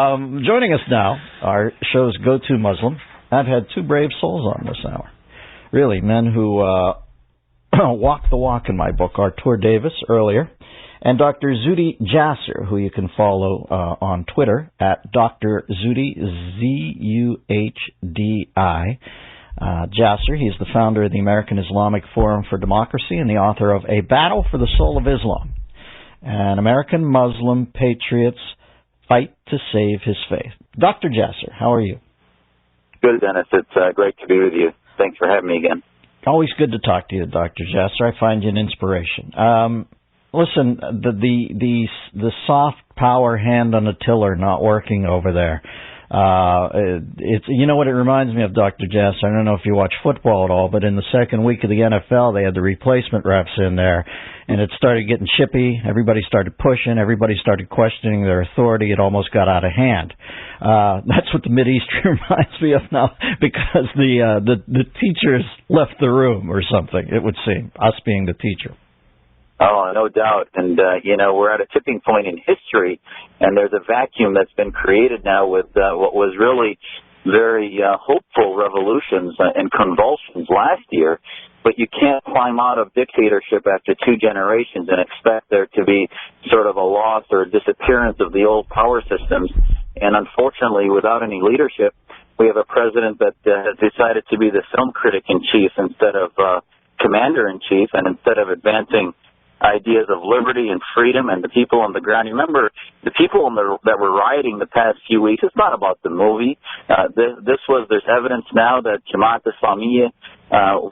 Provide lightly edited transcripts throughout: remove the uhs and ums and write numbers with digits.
Joining us now, our show's go-to Muslim. I've had two brave souls on this hour. Really, men who walk the walk in my book. Artur Davis earlier, and Dr. Zuhdi Jasser, who you can follow on Twitter at Dr. Zuhdi, Z-U-H-D-I. Jasser. He's the founder of the American Islamic Forum for Democracy and the author of A Battle for the Soul of Islam. And American Muslim patriots fight to save his faith. Dr. Jasser, how are you? Good, Dennis. It's great to be with you. Thanks for having me again. Always good to talk to you, Dr. Jasser. I find you an inspiration. Listen, the soft power hand on the tiller not working over there. It's, you know what it reminds me of, Dr. Jasser? I don't know if you watch football at all, but in the second week of the NFL, they had the replacement refs in there, and it started getting chippy. Everybody started pushing. Everybody started questioning their authority. It almost got out of hand. That's what the Mideast reminds me of now, because the teachers left the room or something, it would seem, us being the teacher. Oh, no doubt. And, we're at a tipping point in history, and there's a vacuum that's been created now with what was really very hopeful revolutions and convulsions last year. But you can't climb out of dictatorship after 2 generations and expect there to be sort of a loss or a disappearance of the old power systems. And unfortunately, without any leadership, we have a president that has decided to be the film critic-in-chief instead of commander-in-chief, and instead of advancing ideas of liberty and freedom and the people on the ground. You remember the people that were rioting the past few weeks, it's not about the movie. There's evidence now that Jamaat Islamiyah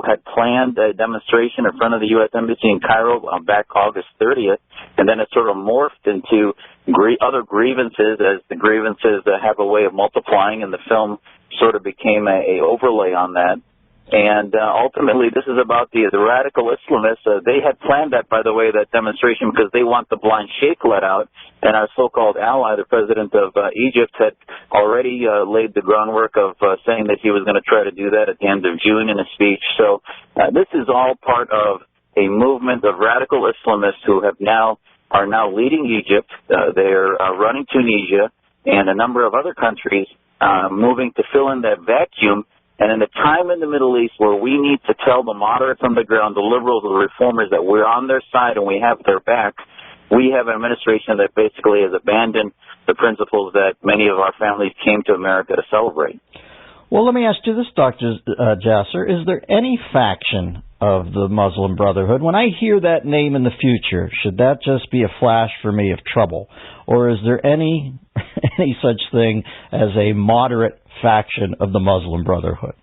had planned a demonstration in front of the U.S. Embassy in Cairo back August 30th, and then it sort of morphed into other grievances as the grievances have a way of multiplying, and the film sort of became a overlay on that. And ultimately, this is about the radical Islamists. They had planned that, by the way, that demonstration, because they want the blind sheikh let out. And our so-called ally, the president of Egypt, had already laid the groundwork of saying that he was going to try to do that at the end of June in a speech. So this is all part of a movement of radical Islamists who are now leading Egypt. They're running Tunisia and a number of other countries, moving to fill in that vacuum. And in a time in the Middle East where we need to tell the moderates on the ground, the liberals, the reformers, that we're on their side and we have their back, we have an administration that basically has abandoned the principles that many of our families came to America to celebrate. Well, let me ask you this, Dr. Jasser. Is there any faction of the Muslim Brotherhood, when I hear that name in the future, should that just be a flash for me of trouble? Or is there any such thing as a moderate faction of the Muslim Brotherhood?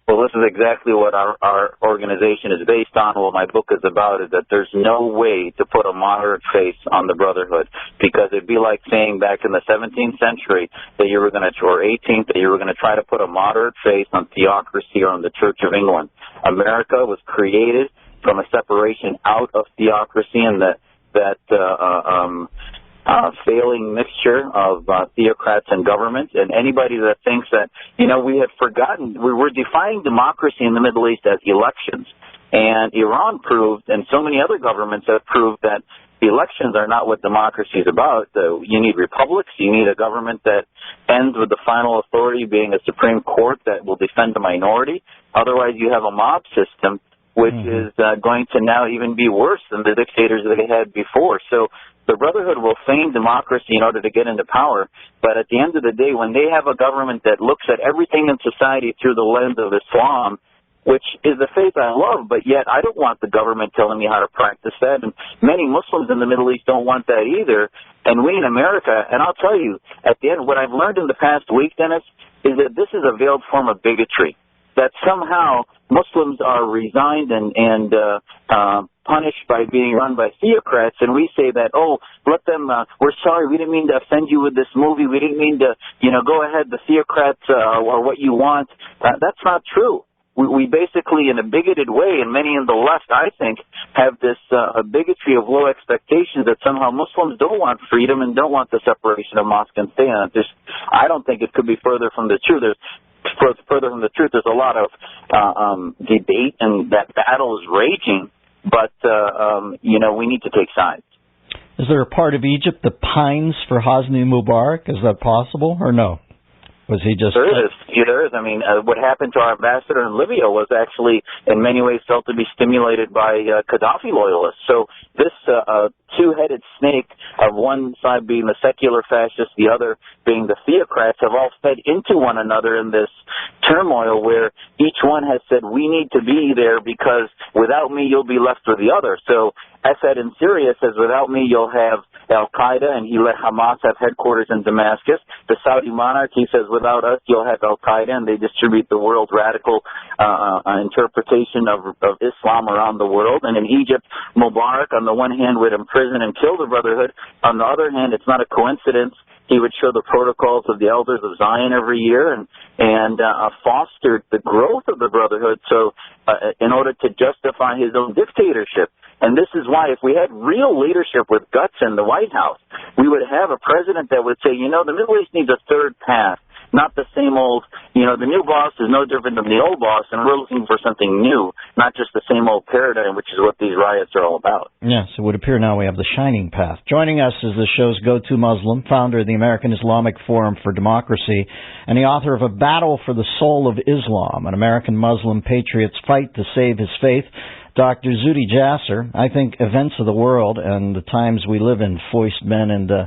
Well, this is exactly what our organization is based on. What my book is about is that there's no way to put a moderate face on the Brotherhood, because it'd be like saying back in the 17th century that you were going to, or 18th, that you were going to try to put a moderate face on theocracy or on the Church of England. America was created from a separation out of theocracy and that failing mixture of theocrats and government. And anybody that thinks that, we had forgotten, we're defining democracy in the Middle East as elections. And Iran proved, and so many other governments have proved, that elections are not what democracy is about. You need republics. You need a government that ends with the final authority being a Supreme Court that will defend the minority. Otherwise, you have a mob system, which is going to now even be worse than the dictators that they had before. So the Brotherhood will feign democracy in order to get into power, but at the end of the day, when they have a government that looks at everything in society through the lens of Islam, which is the faith I love, but yet I don't want the government telling me how to practice that, and many Muslims in the Middle East don't want that either, and we in America, and I'll tell you, at the end, what I've learned in the past week, Dennis, is that this is a veiled form of bigotry, that somehow Muslims are resigned and punished by being run by theocrats, and we say that, let them, we're sorry, we didn't mean to offend you with this movie, we didn't mean to, go ahead, the theocrats are what you want. That's not true. We basically, in a bigoted way, and many in the left, I think, have this bigotry of low expectations that somehow Muslims don't want freedom and don't want the separation of mosque and state. And I don't think it could be further from the truth. Further from the truth, there's a lot of debate, and that battle is raging, but, we need to take sides. Is there a part of Egypt that pines for Hosni Mubarak? Is that possible, or no? Was he just... There is. Yeah, there is. I mean, what happened to our ambassador in Libya was actually, in many ways, felt to be stimulated by Gaddafi loyalists. So this two-headed snake, of one side being the secular fascists, the other being the theocrats, have all fed into one another in this turmoil where each one has said, we need to be there because without me, you'll be left with the other. So Assad in Syria says, without me, you'll have Al-Qaeda, and he let Hamas have headquarters in Damascus. The Saudi monarchy says, without us, you'll have Al-Qaeda, and they distribute the world radical interpretation of Islam around the world. And in Egypt, Mubarak, on the one hand, would imprison and kill the Brotherhood. On the other hand, it's not a coincidence. He would show the protocols of the elders of Zion every year and fostered the growth of the Brotherhood so in order to justify his own dictatorship. And this is why if we had real leadership with guts in the White House, we would have a president that would say, you know, the Middle East needs a third path, not the same old, you know, the new boss is no different than the old boss, and we're looking for something new, not just the same old paradigm, which is what these riots are all about. Yes, it would appear now we have the shining path. Joining us is the show's go-to Muslim, founder of the American Islamic Forum for Democracy, and the author of A Battle for the Soul of Islam, an American Muslim patriot's fight to save his faith, Dr. Zuhdi Jasser. I think events of the world and the times we live in foist men into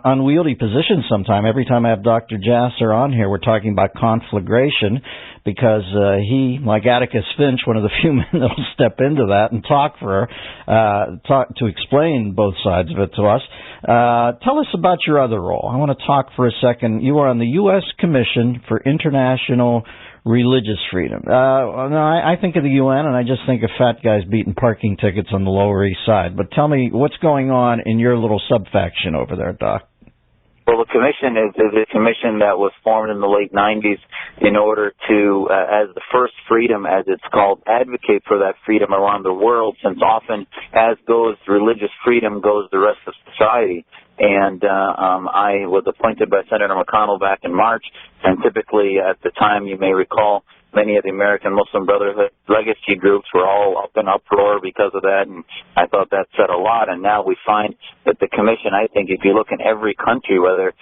unwieldy positions sometime. Every time I have Dr. Jasser on here, we're talking about conflagration because he, like Atticus Finch, one of the few men that will step into that and talk for her, to explain both sides of it to us. Tell us about your other role. I want to talk for a second. You are on the U.S. Commission for International Religious Freedom. I think of the UN, and I just think of fat guys beating parking tickets on the Lower East Side. But tell me, what's going on in your little subfaction over there, Doc? Well, the commission is a commission that was formed in the late 90s in order to, as the first freedom, as it's called, advocate for that freedom around the world, since often, as goes religious freedom, goes the rest of society. And I was appointed by Senator McConnell back in March, and typically at the time, you may recall, many of the American Muslim Brotherhood legacy groups were all up in uproar because of that, and I thought that said a lot. And now we find that the commission, I think, if you look in every country, whether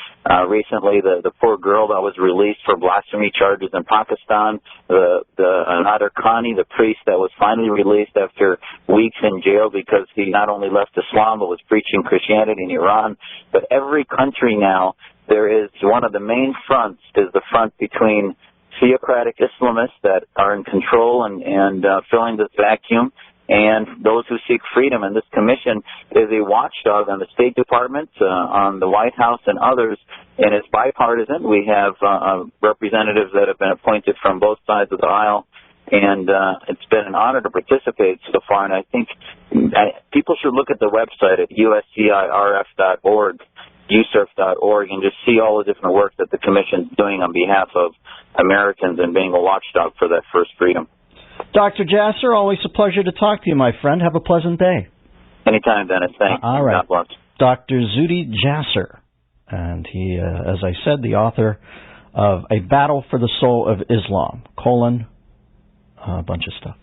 recently the poor girl that was released for blasphemy charges in Pakistan, Nader Khani, the priest that was finally released after weeks in jail because he not only left Islam but was preaching Christianity in Iran. But every country now, there is one of the main fronts is the front between theocratic Islamists that are in control and filling this vacuum, and those who seek freedom. And this commission is a watchdog on the State Department, on the White House, and others, and it's bipartisan. We have representatives that have been appointed from both sides of the aisle, and it's been an honor to participate so far. And I think people should look at the website at uscirf.org, usurf.org, and just see all the different work that the commission is doing on behalf of Americans and being a watchdog for that first freedom. Dr. Jasser, always a pleasure to talk to you, my friend. Have a pleasant day. Anytime, Dennis. Thanks. All right. God bless. Dr. Zuhdi Jasser, and he, as I said, the author of A Battle for the Soul of Islam, a bunch of stuff.